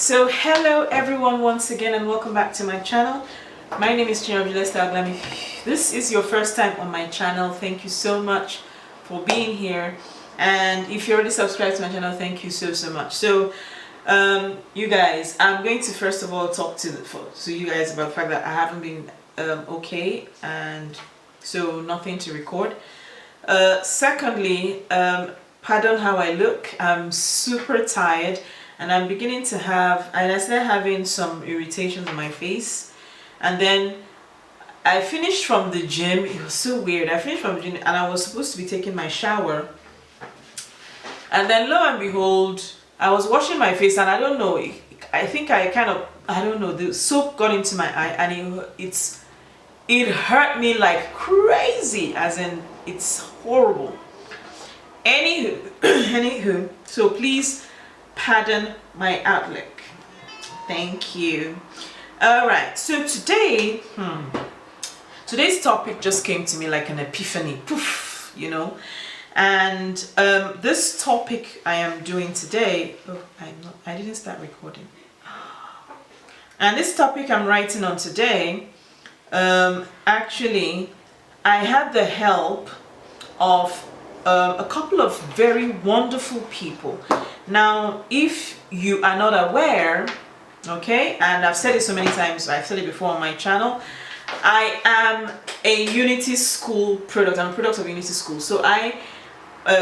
So hello everyone once again and welcome back to my channel. My name is Juliettsstyleglam. If this is your first time on my channel, thank you so much for being here, and if you're already subscribed to my channel, thank you so much. So you guys, I'm going to first of all talk to you guys about the fact that I haven't been okay, and so nothing to record. Secondly, pardon how I look. I'm super tired and I'm beginning to have, and I started having some irritations on my face. And then I finished from the gym. It was so weird. I finished from the gym and I was supposed to be taking my shower, and then lo and behold, I was washing my face, and I don't know, I think I don't know, the soap got into my eye, and it hurt me like crazy, as in it's horrible. Anywho, so please pardon my outlook. Thank you. All right, so today's topic just came to me like an epiphany, poof, you know. And this topic I am doing today, I didn't start recording. And this topic I'm writing on today, actually, I had the help of a couple of very wonderful people. Now, if you are not aware, okay, and I've said it so many times, I've said it before on my channel, I am a Unity School product. I'm a product of Unity School. So I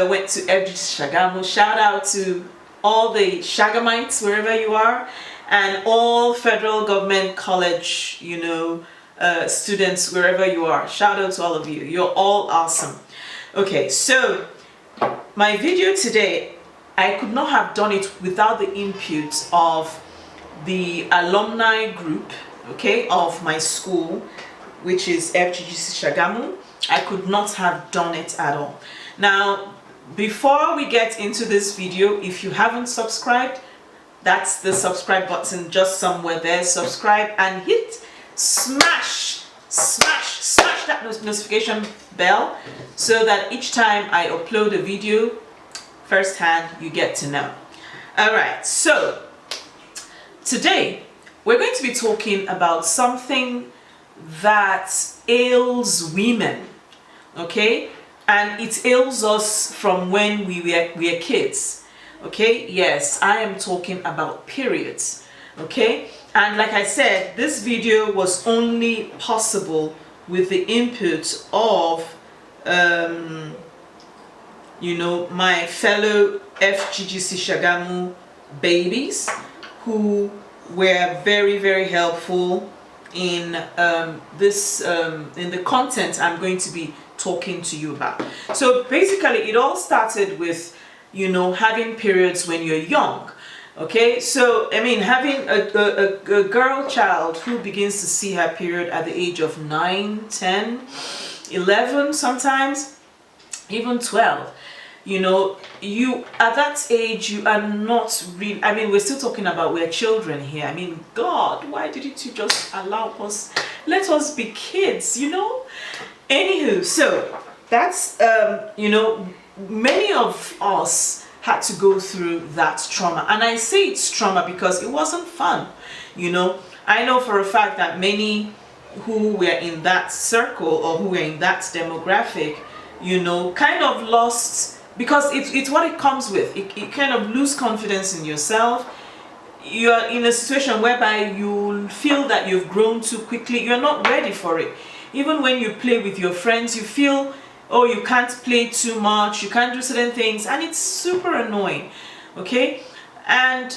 went to College Sagamu. Shout out to all the Shagamites wherever you are, and all federal government college, you know, students wherever you are. Shout out to all of you. You're all awesome. Okay, so my video today, I could not have done it without the input of the alumni group, okay, of my school, which is FGGC Sagamu. I could not have done it at all. Now, before we get into this video, if you haven't subscribed, that's the subscribe button just somewhere there. Subscribe and hit smash that notification bell, so that each time I upload a video firsthand, you get to know. All right, so today we're going to be talking about something that ails women, okay, and it ails us from when we are kids, okay. Yes, I am talking about periods, okay. And like I said, this video was only possible with the input of you know, my fellow FGGC Sagamu babies, who were very helpful in in the content I'm going to be talking to you about. So basically, it all started with, you know, having periods when you're young. Okay, so I mean, having a girl child who begins to see her period at the age of 9, 10, 11, sometimes even 12. You know, you at that age, you are not really, I mean, we're still talking about, we're children here. I mean, God, why didn't you just allow us, let us be kids, you know? Anywho, so that's you know, many of us had to go through that trauma, and I say it's trauma because it wasn't fun. You know, I know for a fact that many who were in that circle or who were in that demographic, you know, kind of lost, because it's what it comes with. It kind of lose confidence in yourself. You're in a situation whereby you feel that you've grown too quickly. You're not ready for it. Even when you play with your friends, you feel, oh, you can't play too much, you can't do certain things, and it's super annoying, okay. And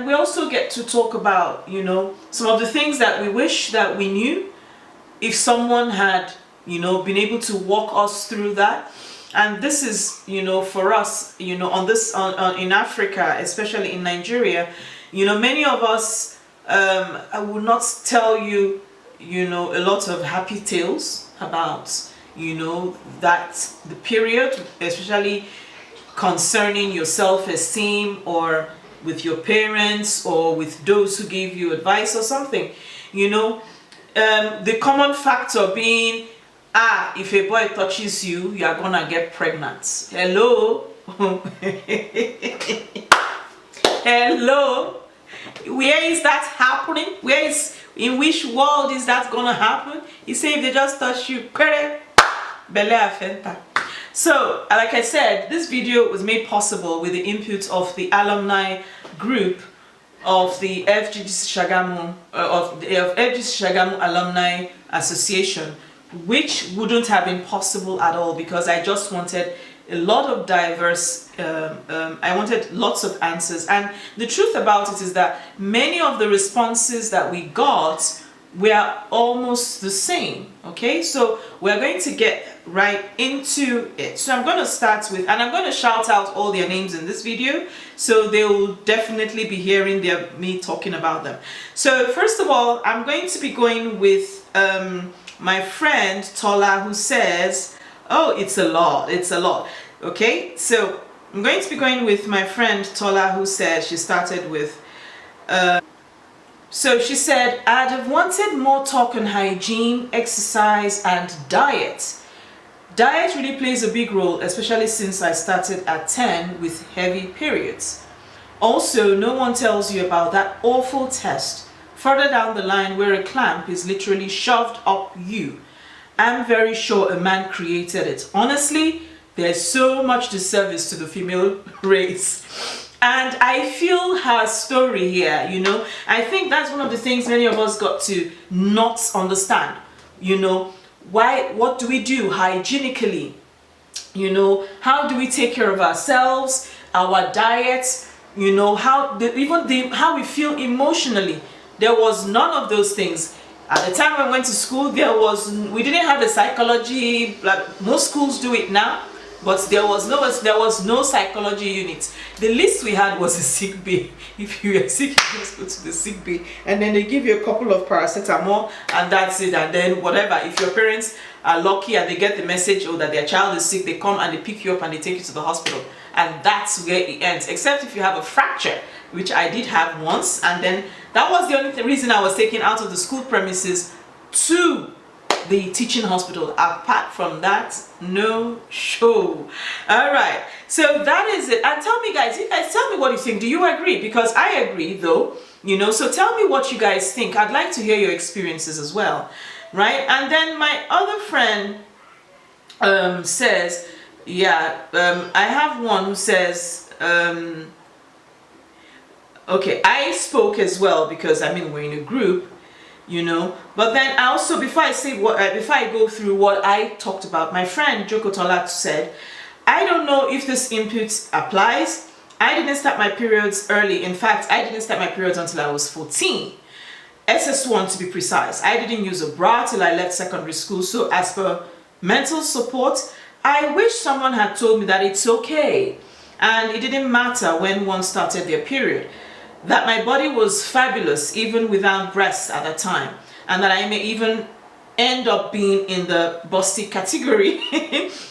we also get to talk about, you know, some of the things that we wish that we knew, if someone had, you know, been able to walk us through that. And this is, you know, for us, you know, in Africa, especially in Nigeria, you know, many of us, I will not tell you, you know, a lot of happy tales about, you know, that the period, especially concerning your self-esteem, or with your parents, or with those who gave you advice or something, you know, the common factor being, if a boy touches you, you are gonna get pregnant. Hello. Hello. Where is that happening? In which world is that gonna happen? He said if they just touch you, bele afenta. So, like I said, this video was made possible with the input of the alumni group of the FGC Sagamu Alumni Association, which wouldn't have been possible at all because I just wanted a lot of diverse, I wanted lots of answers. And the truth about it is that many of the responses that we got were almost the same. Okay, so we're going to get right into it. So I'm going to start with, and I'm going to shout out all their names in this video, so they will definitely be hearing me talking about them. So first of all, I'm going to be going with my friend Tola, who says, oh, it's a lot. Okay, so I'm going to be going with my friend Tola, who said she started with so she said, I'd have wanted more talk on hygiene, exercise and diet. Diet really plays a big role, especially since I started at 10 with heavy periods. Also, no one tells you about that awful test further down the line where a clamp is literally shoved up you. I'm very sure a man created it. Honestly, there's so much disservice to the female race. And I feel her story here, you know. I think that's one of the things many of us got to not understand, you know. What do we do hygienically? You know, how do we take care of ourselves, our diet, you know, how we feel emotionally. There was none of those things. At the time I went to school, we didn't have a psychology, like most schools do it now. But there was no psychology unit. The least we had was a sick bay. If you were sick, you just go to the sick bay, and then they give you a couple of paracetamol, and that's it. And then whatever. If your parents are lucky and they get the message, oh, that their child is sick, they come and they pick you up and they take you to the hospital, and that's where it ends. Except if you have a fracture, which I did have once, and then that was the only reason I was taken out of the school premises to the teaching hospital. Apart from that, no show. All right, so that is it. And tell me, guys, you guys tell me what you think. Do you agree? Because I agree, though, you know. So tell me what you guys think. I'd like to hear your experiences as well, right? And then my other friend says, yeah, I have one who says, okay, I spoke as well because I mean we're in a group, you know. But then I also, before I go through what I talked about, my friend Joko Tolat said, I don't know if this input applies. I didn't start my periods early. In fact, I didn't start my periods until I was 14. SS1 to be precise. I didn't use a bra till I left secondary school. So as per mental support, I wish someone had told me that it's okay and it didn't matter when one started their period. That my body was fabulous even without breasts at that time, and that I may even end up being in the busty category.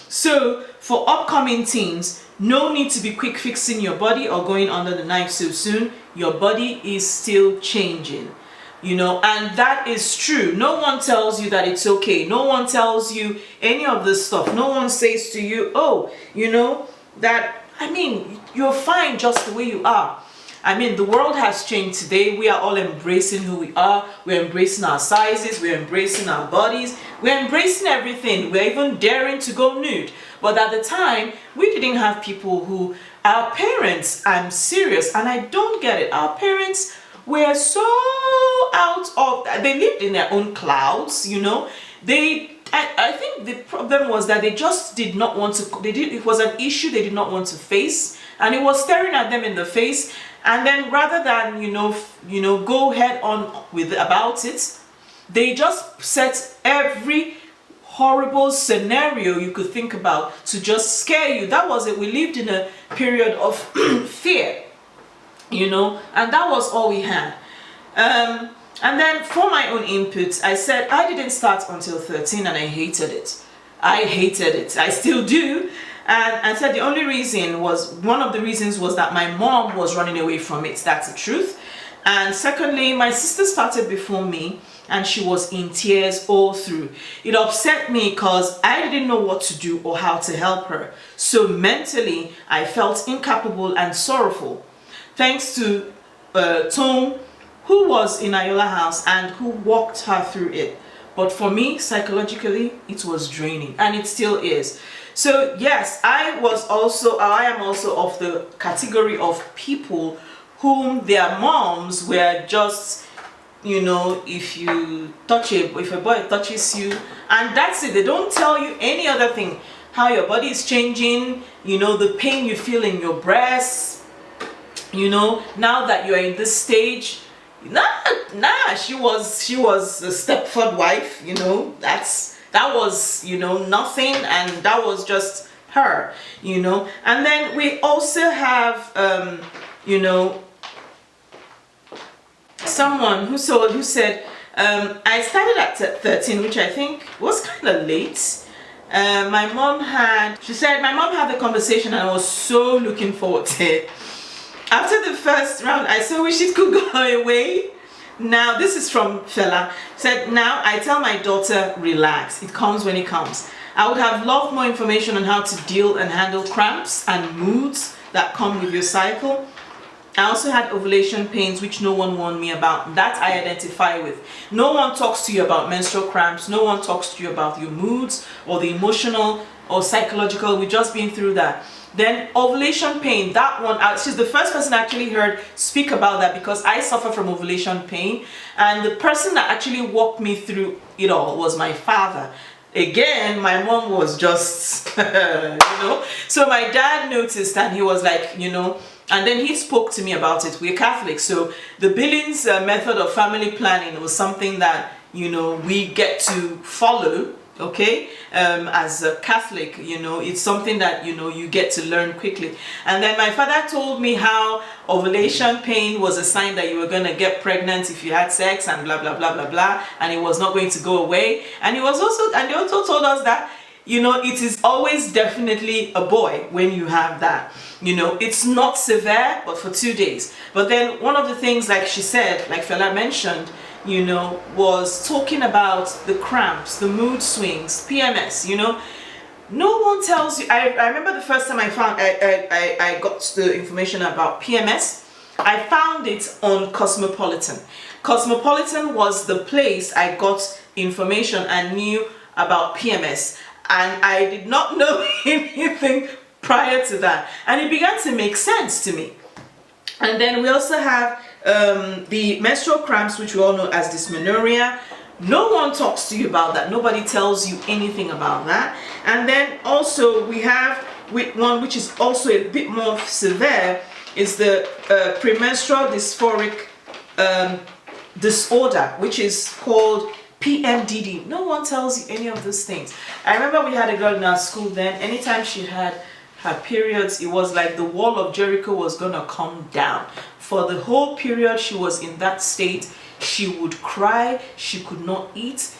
So for upcoming teens, no need to be quick fixing your body or going under the knife so soon. Your body is still changing, you know, and that is true. No one tells you that it's okay. No one tells you any of this stuff. No one says to you, oh, you know, that, I mean, you're fine just the way you are. I mean, the world has changed today. We are all embracing who we are. We're embracing our sizes. We're embracing our bodies. We're embracing everything. We're even daring to go nude. But at the time, we didn't have people who, our parents, I'm serious, and I don't get it. Our parents were so out of, they lived in their own clouds, you know. I think the problem was that they just did not want to, it was an issue they did not want to face, and it was staring at them in the face. And then rather than, you know, go head on with about it, they just set every horrible scenario you could think about to just scare you. That was it. We lived in a period of fear, you know, and that was all we had. And then for my own input, I said I didn't start until 13 and I hated it. I hated it. I still do. And I said the only reason was, one of the reasons was that my mom was running away from it. That's the truth. And secondly, my sister started before me and she was in tears all through. It upset me because I didn't know what to do or how to help her. So mentally, I felt incapable and sorrowful. Thanks to Tom, who was in Ayola house and who walked her through it. But for me, psychologically, it was draining, and it still is. So yes, I am also of the category of people whom their moms were just, you know, if a boy touches you, and that's it. They don't tell you any other thing. How your body is changing, you know, the pain you feel in your breasts, you know, now that you're in this stage. She was a Stepford wife, you know, that was, you know, nothing, and that was just her, you know. And then we also have you know, someone who said I started at 13, which I think was kind of late. She said my mom had the conversation and I was so looking forward to it. After the first round, I so wish it could go away. Now, this is from Fela. Said, now I tell my daughter, relax. It comes when it comes. I would have loved more information on how to deal and handle cramps and moods that come with your cycle. I also had ovulation pains, which no one warned me about. That I identify with. No one talks to you about menstrual cramps. No one talks to you about your moods or the emotional or psychological. We've just been through that. Then ovulation pain, that one, she's the first person I actually heard speak about that, because I suffer from ovulation pain, and the person that actually walked me through it all was my father. Again, my mom was just, you know, so my dad noticed and he was like, you know, and then he spoke to me about it. We're Catholic, so the Billings method of family planning was something that, you know, we get to follow. Okay, as a Catholic, you know, it's something that, you know, you get to learn quickly. And then my father told me how ovulation pain was a sign that you were going to get pregnant if you had sex and blah blah blah blah blah, and it was not going to go away. And he also told us that, you know, it is always definitely a boy when you have that. You know, it's not severe, but for 2 days. But then one of the things, like she said, like Fela mentioned, you know, was talking about the cramps, the mood swings, PMS, you know. No one tells you. I remember the first time I got the information about PMS, I found it on Cosmopolitan. Cosmopolitan was the place I got information and knew about PMS, and I did not know anything prior to that, and it began to make sense to me. And then we also have the menstrual cramps, which we all know as dysmenorrhea. No one talks to you about that. Nobody tells you anything about that. And then also we have one which is also a bit more severe, is the premenstrual dysphoric disorder, which is called PMDD. No one tells you any of those things. I remember we had a girl in our school then, anytime she had her periods, it was like the wall of Jericho was gonna come down. For the whole period she was in that state, she would cry, she could not eat,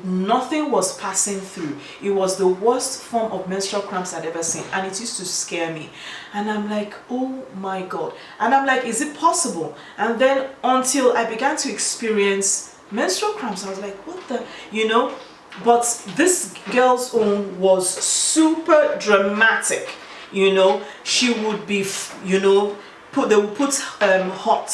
nothing was passing through. It was the worst form of menstrual cramps I'd ever seen, and it used to scare me. And I'm like, oh my God. And I'm like, is it possible? And then until I began to experience menstrual cramps, I was like, what the, you know? But this girl's own was super dramatic, you know. She would be, you know, they would put hot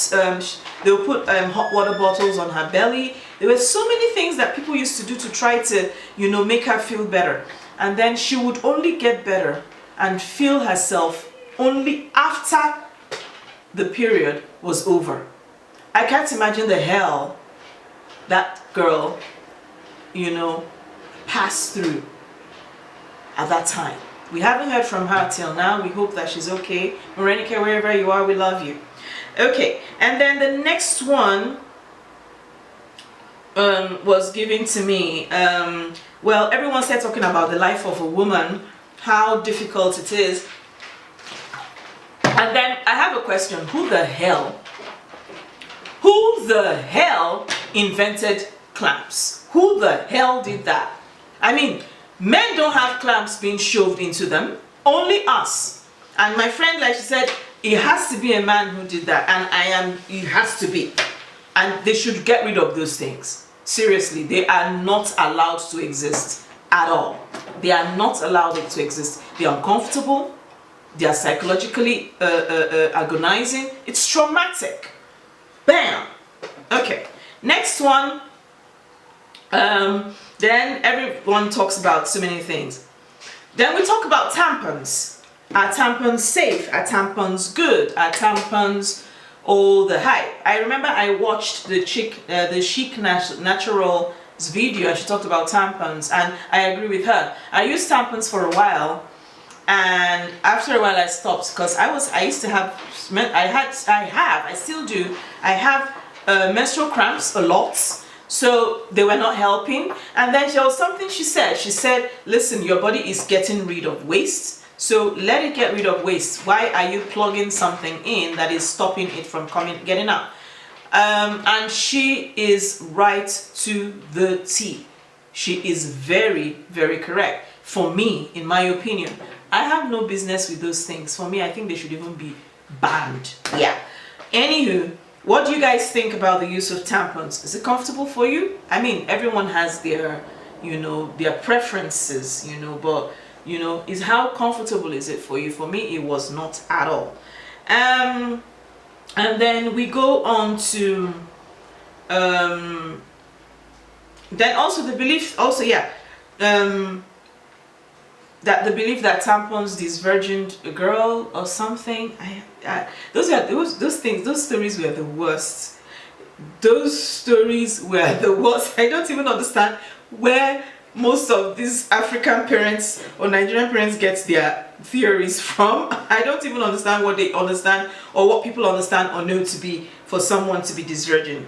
water bottles on her belly. There were so many things that people used to do to try to, you know, make her feel better. And then she would only get better and feel herself only after the period was over. I can't imagine the hell that girl, you know, passed through at that time. We haven't heard from her till now. We hope that she's okay. Morenike, wherever you are, we love you. Okay, and then the next one was given to me. Well, everyone started talking about the life of a woman, how difficult it is. And then I have a question. Who the hell invented clamps? Who the hell did that? I mean, men don't have clamps being shoved into them, only us. And my friend, like she said, it has to be a man who did that, and it has to be. And they should get rid of those things. Seriously, they are not allowed to exist at all. They are not allowed to exist. They are uncomfortable. They are psychologically agonizing. It's traumatic. Bam. Okay, next one. Then everyone talks about so many things. Then we talk about tampons. Are tampons safe? Are tampons good? Are tampons all the hype? I remember I watched the Chic Natural's video, and she talked about tampons, and I agree with her. I used tampons for a while, and after a while I stopped because I used to have, I still do, I have menstrual cramps a lot. So they were not helping. And then there was something she said, listen, your body is getting rid of waste, so let it get rid of waste. Why are you plugging something in that is stopping it from getting out? And she is right to the T. She is very, very correct. For me, in my opinion, I have no business with those things. For me, I think they should even be banned. Yeah. Anywho, what do you guys think about the use of tampons? Is it comfortable for you? I mean, everyone has their, their preferences, but, is how comfortable is it for you? For me, it was not at all. And then we go on to, then also the belief, that the belief that tampons disvirgined a girl or something. Those stories were the worst. Those stories were the worst. I don't even understand where most of these African parents or Nigerian parents get their theories from. I don't even understand what they understand or what people understand or know to be for someone to be disvirgin.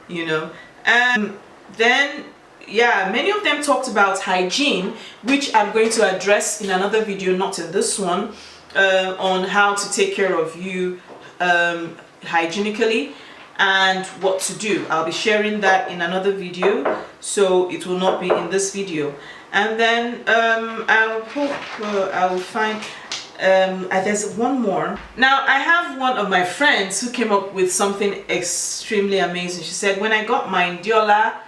Then yeah, many of them talked about hygiene, which I'm going to address in another video, not in this one, on how to take care of you hygienically and what to do. I'll be sharing that in another video, so it will not be in this video. And then I hope I will find, there's one more. Now, I have one of my friends who came up with something extremely amazing. She said, when I got my Diola,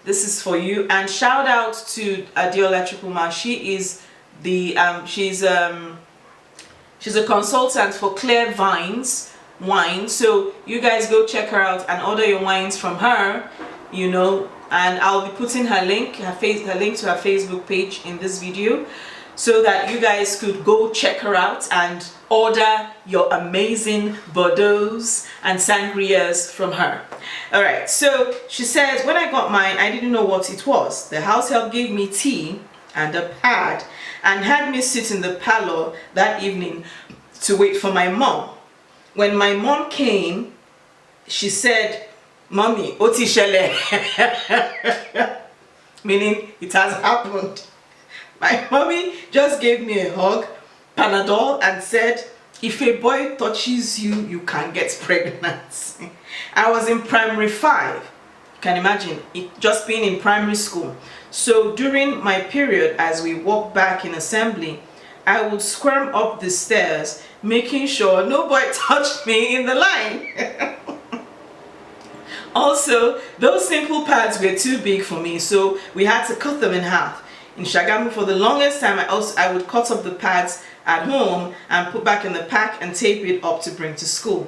this is for you. And shout out to Adiola Chukuma. She is the she's a consultant for Clear Vines wine. So you guys go check her out and order your wines from her. And I'll be putting her link, her link to her Facebook page in this video, so that you guys could go check her out and order your amazing Bordeaux's and Sangrias from her. Alright, so she says, when I got mine, I didn't know what it was. The house help gave me tea and a pad and had me sit in the parlor that evening to wait for my mom. When my mom came, she said, Mommy, oti shele. Meaning, it has happened. My mommy just gave me a hug, Panadol, and said, if a boy touches you, you can get pregnant. I was in primary 5. You can imagine, just being in primary school. So during my period, as we walked back in assembly, I would squirm up the stairs, making sure no boy touched me in the line. Also, those simple pads were too big for me, so we had to cut them in half. In Sagamu, for the longest time, I would cut up the pads at home and put back in the pack and tape it up to bring to school.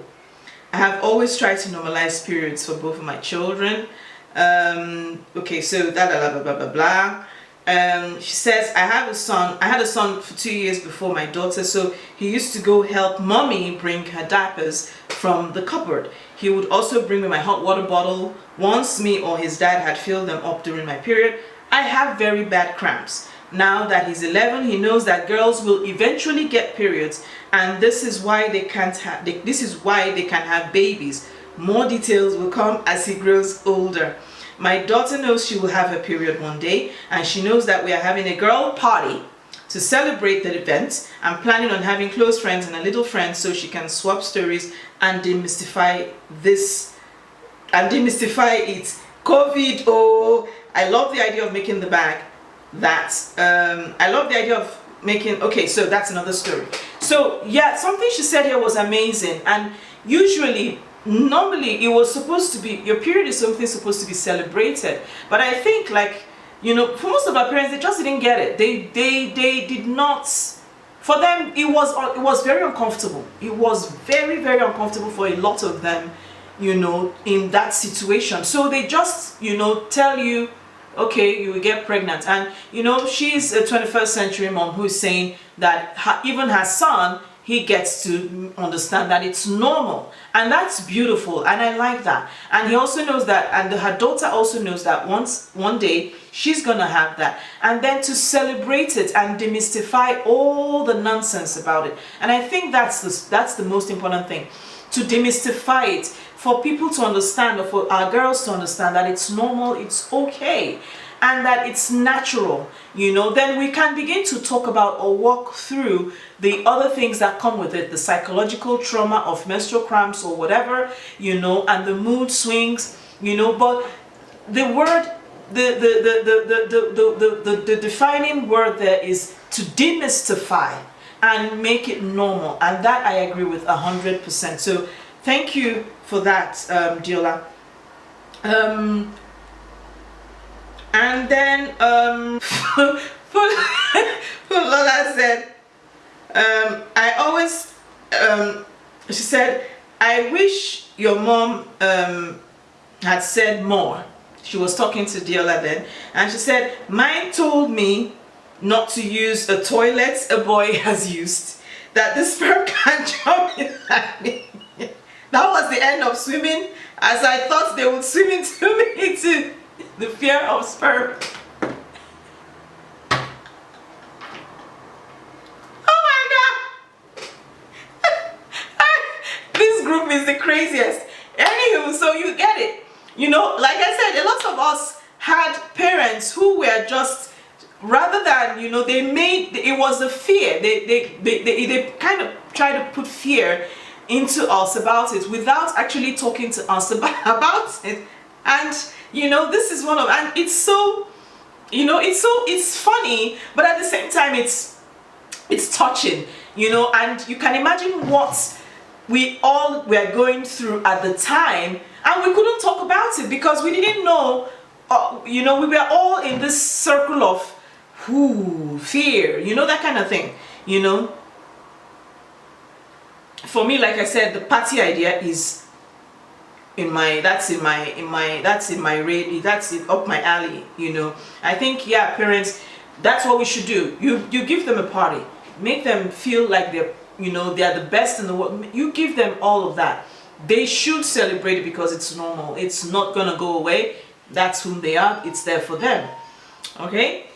I have always tried to normalize periods for both of my children. Okay, so blah blah blah blah. She says, I had a son for 2 years before my daughter, so he used to go help mommy bring her diapers from the cupboard. He would also bring me my hot water bottle once me or his dad had filled them up during my period. I have very bad cramps. Now that he's 11, he knows that girls will eventually get periods, and this is why they can have babies. More details will come as he grows older. My daughter knows she will have her period one day, and she knows that we are having a girl party to celebrate the event. I'm planning on having close friends and a little friend so she can swap stories and demystify it. COVID, oh, I love the idea of making the bag. I love the idea of making, okay, so that's another story. So yeah, something she said here was amazing. And normally it was supposed to be, your period is something supposed to be celebrated. But I think, like, for most of our parents, they just didn't get it. They did not, for them, it was very uncomfortable. It was very, very uncomfortable for a lot of them, you know, in that situation. So they just, you know, tell you, okay, you will get pregnant. And you know, she's a 21st century mom who's saying that even her son, he gets to understand that it's normal, and that's beautiful, and I like that. And he also knows that, and her daughter also knows that one day she's gonna have that, and then to celebrate it and demystify all the nonsense about it. And I think that's the most important thing, to demystify it, for people to understand, or for our girls to understand that it's normal, it's okay, and that it's natural, you know. Then we can begin to talk about or walk through the other things that come with it, the psychological trauma of menstrual cramps or whatever, you know, and the mood swings, you know. But the word, the defining word there is to demystify and make it normal, and that I agree with 100%. So thank you for that, Diola. And then Lola said, I always, she said, I wish your mom had said more. She was talking to Diola then, and she said, mine told me not to use a toilet a boy has used, that the sperm can jump in at me. That was the end of swimming, as I thought they would swim into me too. The fear of sperm. Oh my god! This group is the craziest. Anywho, so you get it. You know, like I said, a lot of us had parents who were just, rather than, you know, they made, it was the fear. They kind of try to put fear into us about it without actually talking to us about it. And you know, this is one of, and it's so, you know, it's funny, but at the same time it's touching, you know. And you can imagine what we all were going through at the time, and we couldn't talk about it because we didn't know, you know, we were all in this circle of fear, you know, that kind of thing, you know. For me, like I said, the party idea is that's up my alley, you know. I think, yeah, parents, that's what we should do. You give them a party, make them feel like they're, you know, they're the best in the world. You give them all of that. They should celebrate it because it's normal. It's not gonna go away. That's whom they are. It's there for them. Okay.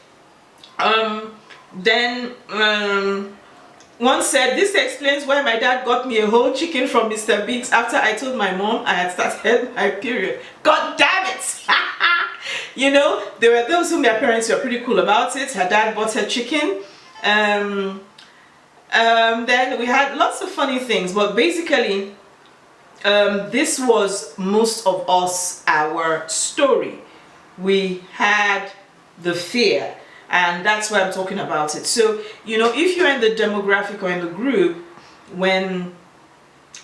Then one said, this explains why my dad got me a whole chicken from Mr. Biggs after I told my mom I had started my period. God damn it! You know, there were those whom their parents were pretty cool about it. Her dad bought her chicken. Then we had lots of funny things, but basically, this was most of us, our story. We had the fear. And that's why I'm talking about it. So, you know, if you're in the demographic or in the group when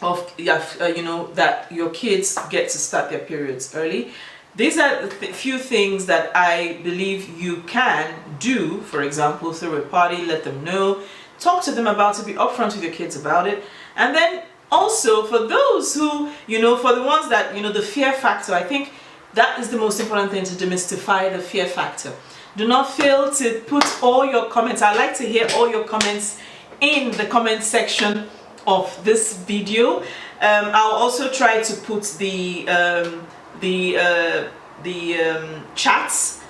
you know, that your kids get to start their periods early, these are the few things that I believe you can do. For example, through a party, let them know, talk to them about it, be upfront with your kids about it. And then also for those who, you know, for the ones that, you know, the fear factor, I think that is the most important thing, to demystify the fear factor. Do not fail to put all your comments. I'd like to hear all your comments in the comment section of this video. I'll also try to put the chats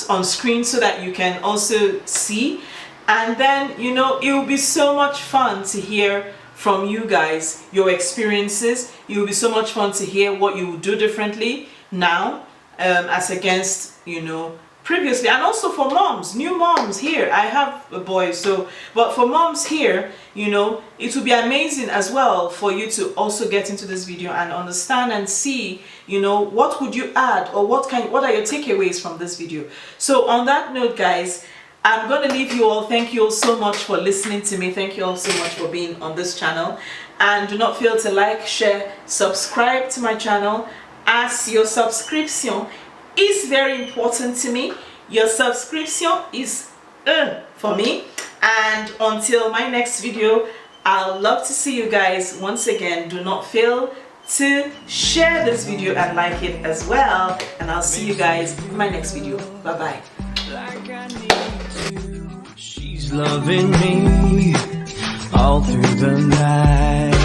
on screen so that you can also see. And then, you know, it will be so much fun to hear from you guys, your experiences. It will be so much fun to hear what you would do differently now as against, you know, previously. And also for moms, new moms here, I have a boy, so, but for moms here, you know, it would be amazing as well for you to also get into this video and understand and see, you know, what would you add, or what are your takeaways from this video. So on that note, guys, I'm going to leave you all. Thank you all so much for listening to me. Thank you all so much for being on this channel, and do not fail to like, share, subscribe to my channel, as your subscription is very important to me. Your subscription is for me. And until my next video, I'll love to see you guys once again. Do not fail to share this video and like it as well. And I'll see you guys in my next video. Bye bye. She's loving me all through the night.